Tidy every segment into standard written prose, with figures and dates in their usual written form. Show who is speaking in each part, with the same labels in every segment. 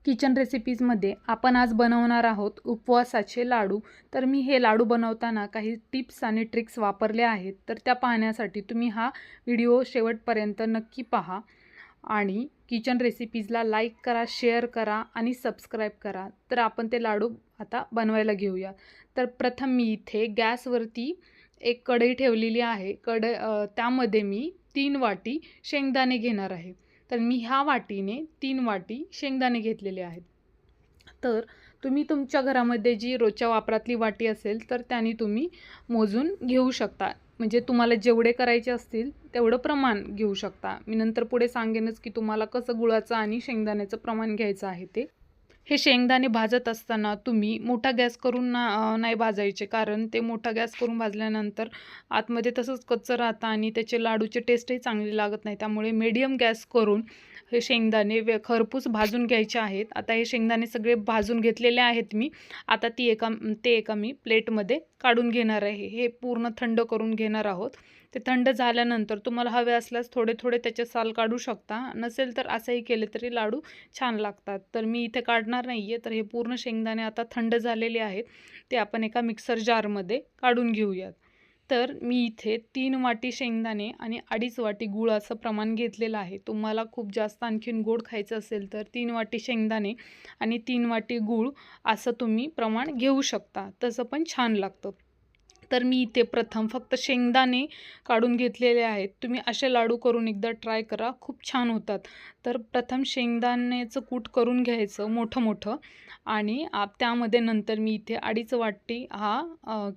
Speaker 1: Kitchen रेसिपीजमध्ये आपण आज बनवणार आहोत उपवासाचे लाडू। तर मी हे लाडू बनवताना काही टिप्स आणि ट्रिक्स वापरले आहेत, तर त्या पाहण्यासाठी तुम्ही हा व्हिडिओ शेवटपर्यंत नक्की पहा आणि किचन रेसिपीजला लाईक करा, शेअर करा आणि सबस्क्राईब करा। तर आपण ते लाडू आता बनवायला घेऊया। तर प्रथम मी इथे गॅसवरती एक कढई ठेवलेली आहे। त्यामध्ये मी 3 वाटी शेंगदाणे घेणार आहे। तर मी ह्या वाटीने 3 वाटी शेंगदाणे घेतलेले आहेत। तर तुम्ही तुमच्या घरामध्ये जी रोजच्या वापरातली वाटी असेल तर त्याने तुम्ही मोजून घेऊ शकता। म्हणजे तुम्हाला जेवढे करायचे असतील तेवढं प्रमाण घेऊ शकता। मी नंतर पुढे सांगेनच की तुम्हाला कसं गुळाचं आणि शेंगदाण्याचं प्रमाण घ्यायचं आहे ते। हे शेंगदाणे भाजत असताना तुम्ही मोठा गॅस करून नाही भाजायचे, कारण ते मोठा गॅस करून भाजल्यानंतर आतमध्ये तसंच कच्चं राहतं आणि त्याचे लाडूचे टेस्टही चांगली लागत नाही। त्यामुळे मीडियम गॅस करून हे शेंगदाणे खरपूस भाजून घ्यायचे आहेत। आता हे शेंगदाणे सगळे भाजून घेतलेले आहेत मी। आता ते एका मी प्लेटमध्ये काढून घेणार आहे। हे पूर्ण थंड करून घेणार आहोत। ते थंड झाल्यानंतर तुम्हाला हवे असल्यास थोडे थोडे त्याचे साल काढू शकता, नसेल तर असंही केले तरी लाडू छान लागतात। तर मी इथे काढणार नाहीये। तर हे पूर्ण शेंगदाणे आता थंड झालेले आहेत, ते आपण एका मिक्सर जारमध्ये काढून घेऊयात। तर मी इथे 3 वाटी शेंगदाणे आणि 2.5 वाटी गूळ असं प्रमाण घेतलेलं आहे। तुम्हाला खूप जास्त आणखीन गोड खायचं असेल तर 3 वाटी शेंगदाणे आणि 3 वाटी गूळ असं तुम्ही प्रमाण घेऊ शकता, तसं पण छान लागतं। तर मी इथे प्रथम फक्त शेंगदाणे काढून घेतलेले आहेत। तुम्ही असे लाडू करून एकदा ट्राय करा, खूप छान होतात। तर प्रथम शेंगदाण्याचं कूट करून घ्यायचं मोठं मोठं आणि त्यामध्ये नंतर मी इथे 2.5 वाटी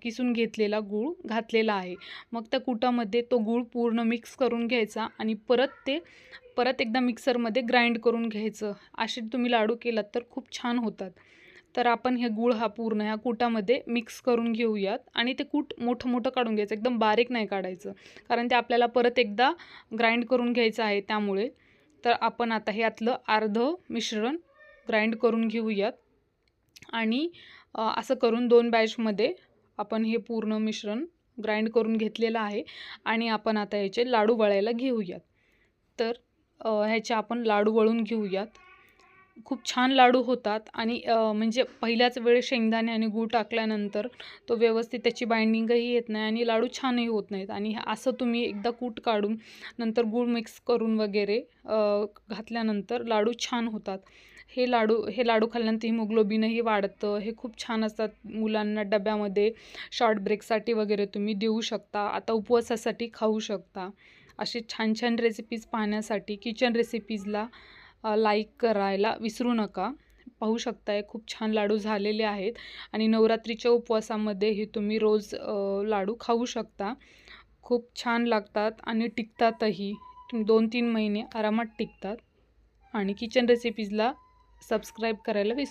Speaker 1: किसून घेतलेला गूळ घातलेला आहे। मग त्या कुटामध्ये तो गूळ पूर्ण मिक्स करून घ्यायचा आणि परत एकदा मिक्सरमध्ये ग्राइंड करून घ्यायचं। असे तुम्ही लाडू केलात तर खूप छान होतात। तर आपण हे गूळ पूर्ण ह्या कुटामध्ये मिक्स करून घेऊयात आणि ते कूट मोठं मोठं काढून घ्यायचं, एकदम बारीक नाही काढायचं, कारण ते आपल्याला परत एकदा ग्राइंड करून घ्यायचं आहे त्यामुळे। तर आपण आता हे यातलं अर्धं मिश्रण ग्राइंड करून घेऊयात आणि असं करून 2 बॅचमध्ये आपण हे पूर्ण मिश्रण ग्राइंड करून घेतलेलं आहे आणि आपण आता याचे लाडू वळायला घेऊयात। तर ह्याचे आपण लाडू वळून घेऊयात। खूप छान लाडू होतात आणि म्हणजे पहिल्याच वेळेस शेंगदाणे आणि गूळ टाकल्यानंतर तो व्यवस्थित त्याची बाइंडिंगही येत नाही आणि लाडू छानही होत नाहीत। आणि असं तुम्ही एकदा कूट काढून नंतर गूळ मिक्स करून वगैरे घातल्यानंतर लाडू छान होतात। हे लाडू खाल्ल्यानंतर हिमोग्लोबिनही वाढतं। हे खूप छान असतात। मुलांना डब्यामध्ये शॉर्ट ब्रेकसाठी वगैरे तुम्ही देऊ शकता। आता उपवासासाठी खाऊ शकता। असे छान छान रेसिपीज पाहण्यासाठी किचन रेसिपीजला लाईक करायला विसरू नका। पाहू शकताय खूप छान लाडू झालेले आहेत आणि नवरात्रीच्या उपवासामध्ये हे तुम्ही रोज लाडू खाऊ शकता। खूप छान लागतात आणि टिकतातही। 2-3 महिने आरामात टिकतात। आणि किचन रेसिपीजला सबस्क्राईब करायला विसरू